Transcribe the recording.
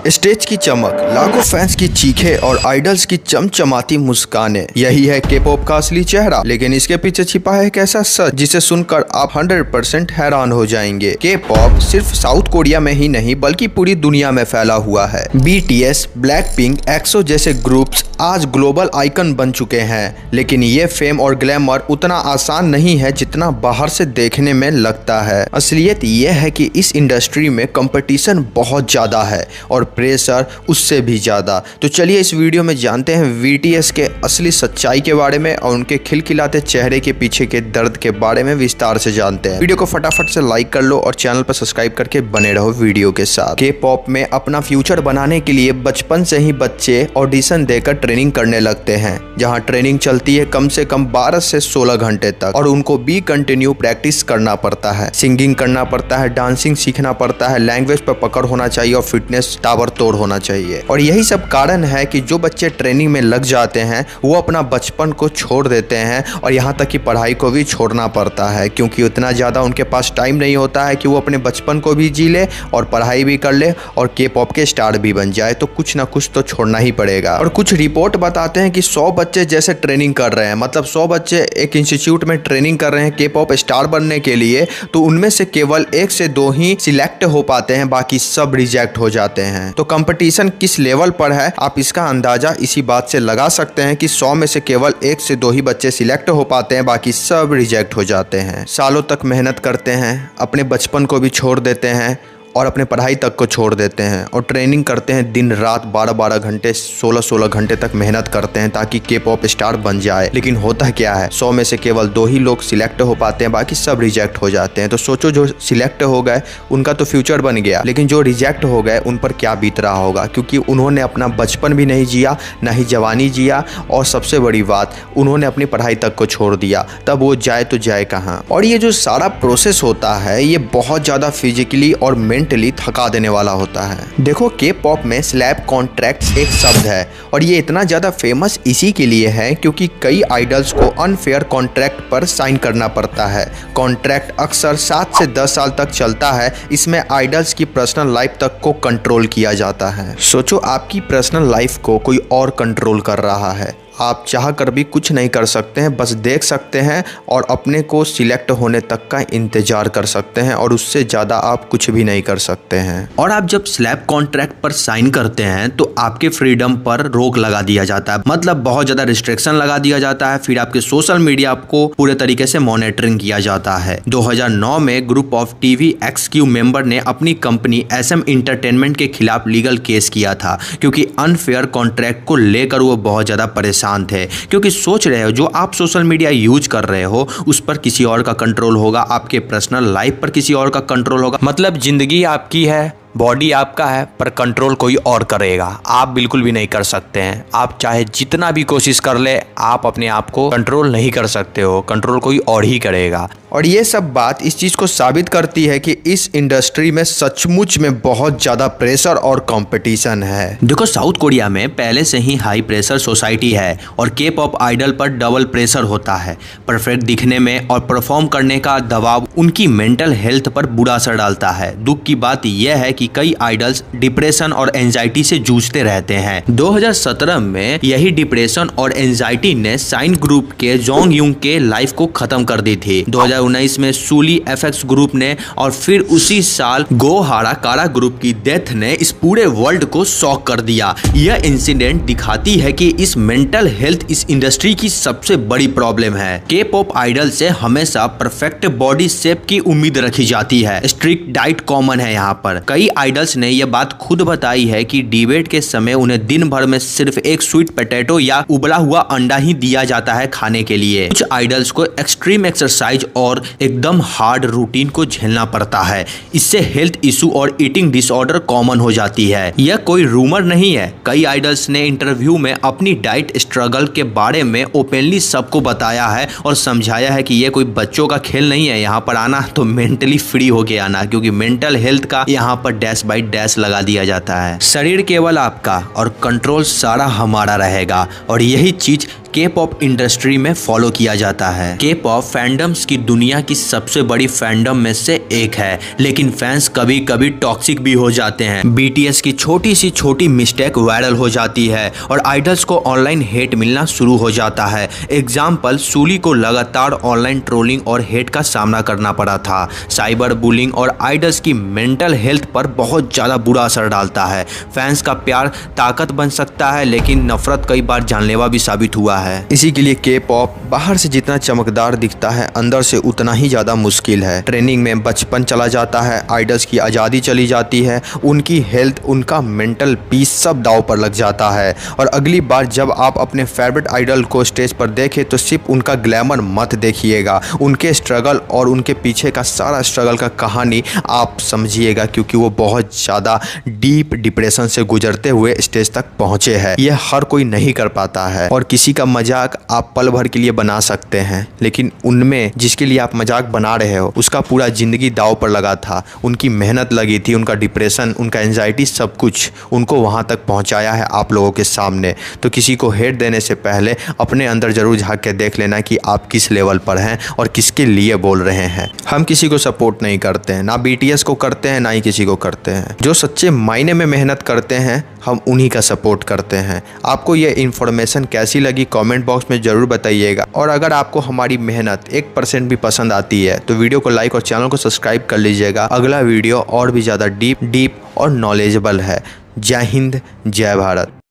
Stage की चमक, लाखों फैंस की चीखें और आइडल्स की चमचमाती मुस्कानें, यही है के पॉप का असली चेहरा। लेकिन इसके पीछे छिपा है एक ऐसा सच जिसे सुनकर आप 100% हैरान हो जाएंगे। के पॉप सिर्फ साउथ कोरिया में ही नहीं बल्कि पूरी दुनिया में फैला हुआ है। BTS, ब्लैकपिंक, एक्सो जैसे ग्रुप्स आज ग्लोबल आइकन बन चुके हैं। लेकिन ये फेम और ग्लैमर उतना आसान नहीं है जितना बाहर से देखने में लगता है। असलियत ये है कि इस इंडस्ट्री में कंपटीशन बहुत ज्यादा है और प्रेशर उससे भी ज्यादा। तो चलिए इस वीडियो में जानते हैं BTS के असली सच्चाई के बारे में और उनके खिलखिलाते चेहरे के पीछे के दर्द के बारे में विस्तार से जानते हैं। वीडियो को फटाफट से लाइक कर लो और चैनल पर सब्सक्राइब करके बने रहो वीडियो के साथ। के पॉप में अपना फ्यूचर बनाने के लिए बचपन से ही बच्चे ऑडिशन देकर ट्रेनिंग करने लगते हैं, जहां ट्रेनिंग चलती है कम से कम 12 से 16 घंटे तक और उनको भी कंटिन्यू प्रैक्टिस करना पड़ता है। सिंगिंग करना पड़ता है, डांसिंग सीखना पड़ता है, लैंग्वेज पर पकड़ होना चाहिए और फिटनेस ताबड़तोड़ होना चाहिए। और यही सब कारण है कि जो बच्चे ट्रेनिंग में लग जाते हैं वो अपना बचपन को छोड़ देते हैं और यहाँ तक कि पढ़ाई को भी छोड़ना पड़ता है, क्योंकि उतना ज़्यादा उनके पास टाइम नहीं होता है कि वो अपने बचपन को भी जी ले और पढ़ाई भी कर ले और के पॉप के स्टार भी बन जाए। तो कुछ ना कुछ तो छोड़ना ही पड़ेगा। और कुछ रिपोर्ट बताते हैं कि 100 बच्चे जैसे ट्रेनिंग कर रहे हैं, मतलब 100 बच्चे एक इंस्टीट्यूट में ट्रेनिंग कर रहे हैं के पॉप स्टार बनने के लिए, तो उनमें से केवल 1 से 2 ही सिलेक्ट हो पाते हैं, बाकी सब रिजेक्ट हो जाते हैं। तो कंपटीशन किस लेवल पर है आप इसका अंदाजा इसी बात से लगा सकते हैं कि 100 में से केवल 1 से 2 ही बच्चे सिलेक्ट हो पाते हैं, बाकी सब रिजेक्ट हो जाते हैं। सालों तक मेहनत करते हैं, अपने बचपन को भी छोड़ देते हैं और अपने पढ़ाई तक को छोड़ देते हैं और ट्रेनिंग करते हैं दिन रात 12-12 घंटे 16-16 घंटे तक मेहनत करते हैं ताकि के पॉप स्टार बन जाए। लेकिन होता क्या है, 100 में से केवल 2 ही लोग सिलेक्ट हो पाते हैं, बाकी सब रिजेक्ट हो जाते हैं। तो सोचो जो सिलेक्ट हो गए उनका तो फ्यूचर बन गया, लेकिन जो रिजेक्ट हो गए उन पर क्या बीत रहा होगा, क्योंकि उन्होंने अपना बचपन भी नहीं जिया, ना ही जवानी जिया और सबसे बड़ी बात उन्होंने अपनी पढ़ाई तक को छोड़ दिया। तब वो जाए तो जाए कहाँ। और ये जो सारा प्रोसेस होता है ये बहुत ज़्यादा फिजिकली और मेंटली थका देने वाला होता है। देखो के पॉप में स्लैब कॉन्ट्रैक्ट एक शब्द है और ये इतना ज्यादा फेमस इसी के लिए है क्योंकि कई आइडल्स को अनफेयर कॉन्ट्रैक्ट पर साइन करना पड़ता है। कॉन्ट्रैक्ट अक्सर 7 से 10 साल तक चलता है। इसमें आइडल्स की पर्सनल लाइफ तक को कंट्रोल किया जाता है। सोचो आपकी पर्सनल लाइफ को कोई और कंट्रोल कर रहा है, आप चाह कर भी कुछ नहीं कर सकते हैं, बस देख सकते हैं और अपने को सिलेक्ट होने तक का इंतजार कर सकते हैं और उससे ज़्यादा आप कुछ भी नहीं कर सकते हैं। और आप जब स्लैब कॉन्ट्रैक्ट पर साइन करते हैं तो आपके फ्रीडम पर रोक लगा दिया जाता है, मतलब बहुत ज़्यादा रिस्ट्रिक्शन लगा दिया जाता है। फिर आपके सोशल मीडिया आपको पूरे तरीके से मॉनिटरिंग किया जाता है। 2009 में group of TV XQ member ने अपनी कंपनी SM इंटरटेनमेंट के खिलाफ लीगल केस किया था, क्योंकि अनफेयर कॉन्ट्रैक्ट को लेकर वो बहुत ज़्यादा परेशान थे। क्योंकि सोच रहे हो जो आप सोशल मीडिया यूज कर रहे हो उस पर किसी और का कंट्रोल होगा, आपके पर्सनल लाइफ पर किसी और का कंट्रोल होगा, मतलब जिंदगी आपकी है, बॉडी आपका है, पर कंट्रोल कोई और करेगा। आप बिल्कुल भी नहीं कर सकते हैं। आप चाहे जितना भी कोशिश कर ले, आप अपने आप को कंट्रोल नहीं कर सकते हो, कंट्रोल कोई और ही करेगा। और ये सब बात इस चीज़ को साबित करती है कि इस इंडस्ट्री में सचमुच में बहुत ज़्यादा प्रेशर और कंपटीशन है। देखो साउथ कोरिया में पहले से ही हाई प्रेशर सोसाइटी है और के पॉप आइडल पर डबल प्रेशर होता है। परफेक्ट दिखने में और परफॉर्म करने का दबाव उनकी मेंटल हेल्थ पर बुरा असर डालता है। दुख की बात यह है कि कई आइडल्स डिप्रेशन और एंजाइटी से जूझते रहते हैं। 2017 में यही डिप्रेशन और एंजाइटी ने साइन ग्रुप के जोंग यूंग के लाइफ को खत्म कर दी थी। 2019 में सूली FX ग्रुप ने और फिर उसी साल गो हारा कारा ग्रुप की डेथ ने इस पूरे वर्ल्ड को शॉक कर दिया। यह इंसिडेंट दिखाती है कि इस मेंटल हेल्थ इस इंडस्ट्री की सबसे बड़ी प्रॉब्लम है। के पॉप आइडल से हमेशा परफेक्ट बॉडी शेप की उम्मीद रखी जाती है। स्ट्रिक्ट डाइट कॉमन है यहाँ पर। कई आइडल्स ने यह बात खुद बताई है कि डिबेट के समय उन्हें दिन भर में सिर्फ एक स्वीट पोटैटो या उबला हुआ अंडा ही दिया जाता है खाने के लिए। कुछ आइडल्स को एक्सट्रीम एक्सरसाइज और एकदम हार्ड रूटीन को झेलना पड़ता है। इससे हेल्थ इशू और ईटिंग डिसऑर्डर कॉमन हो जाती है। यह कोई रूमर नहीं है। कई आइडल्स ने इंटरव्यू में अपनी डाइट स्ट्रगल के बारे में ओपनली सबको बताया है और समझाया है कि यह कोई बच्चों का खेल नहीं है। यहाँ पर आना तो मेंटली फ्री होके आना, क्योंकि मेंटल हेल्थ का यहाँ पर डैश बाई डैश लगा दिया जाता है। शरीर केवल आपका और कंट्रोल सारा हमारा रहेगा। और यही चीज के पॉप इंडस्ट्री में फॉलो किया जाता है। के पॉप फैंडम्स की दुनिया की सबसे बड़ी फैंडम में से एक है, लेकिन फैंस कभी कभी टॉक्सिक भी हो जाते हैं। बीटीएस की छोटी सी छोटी मिस्टेक वायरल हो जाती है और आइडल्स को ऑनलाइन हेट मिलना शुरू हो जाता है। एग्जाम्पल, सूली को लगातार ऑनलाइन ट्रोलिंग और हेट का सामना करना पड़ा था। साइबर बुलिंग और आइडल्स की मेंटल हेल्थ पर बहुत ज़्यादा बुरा असर डालता है। फैंस का प्यार ताकत बन सकता है, लेकिन नफरत कई बार जानलेवा भी साबित हुआ है। इसी के लिए के पॉप बाहर से जितना चमकदार दिखता है, अंदर से उतना ही ज़्यादा मुश्किल है। ट्रेनिंग में बचपन चला जाता है, आइडल्स की आज़ादी चली जाती है, उनकी हेल्थ, उनका मेंटल पीस सब दांव पर लग जाता है। और अगली बार जब आप अपने फेवरेट आइडल को स्टेज पर देखें तो सिर्फ उनका ग्लैमर मत देखिएगा, उनके स्ट्रगल और उनके पीछे का सारा स्ट्रगल का कहानी आप समझिएगा, क्योंकि वो बहुत ज़्यादा डीप डिप्रेशन से गुजरते हुए स्टेज तक पहुँचे हैं। यह हर कोई नहीं कर पाता है। और किसी का मजाक आप पल भर के लिए बना सकते हैं, लेकिन उनमें जिसके लिए आप मजाक बना रहे हो उसका पूरा ज़िंदगी दांव पर लगा था, उनकी मेहनत लगी थी, उनका डिप्रेशन, उनका एंजाइटी, सब कुछ उनको वहाँ तक पहुँचाया है आप लोगों के सामने। तो किसी को हेट देने से पहले अपने अंदर ज़रूर झांक के देख लेना कि आप किस लेवल पर हैं और किसके लिए बोल रहे हैं। हम किसी को सपोर्ट नहीं करते हैं, ना बीटीएस को करते हैं, ना ही किसी को करते हैं। जो सच्चे मायने में मेहनत करते हैं हम उन्हीं का सपोर्ट करते हैं। आपको ये इन्फॉर्मेशन कैसी लगी कमेंट बॉक्स में ज़रूर बताइएगा। और अगर आपको हमारी मेहनत 1% भी पसंद आती है तो वीडियो को लाइक और चैनल को सब्सक्राइब कर लीजिएगा। अगला वीडियो और भी ज़्यादा डीप और नॉलेजेबल है। जय हिंद, जय भारत।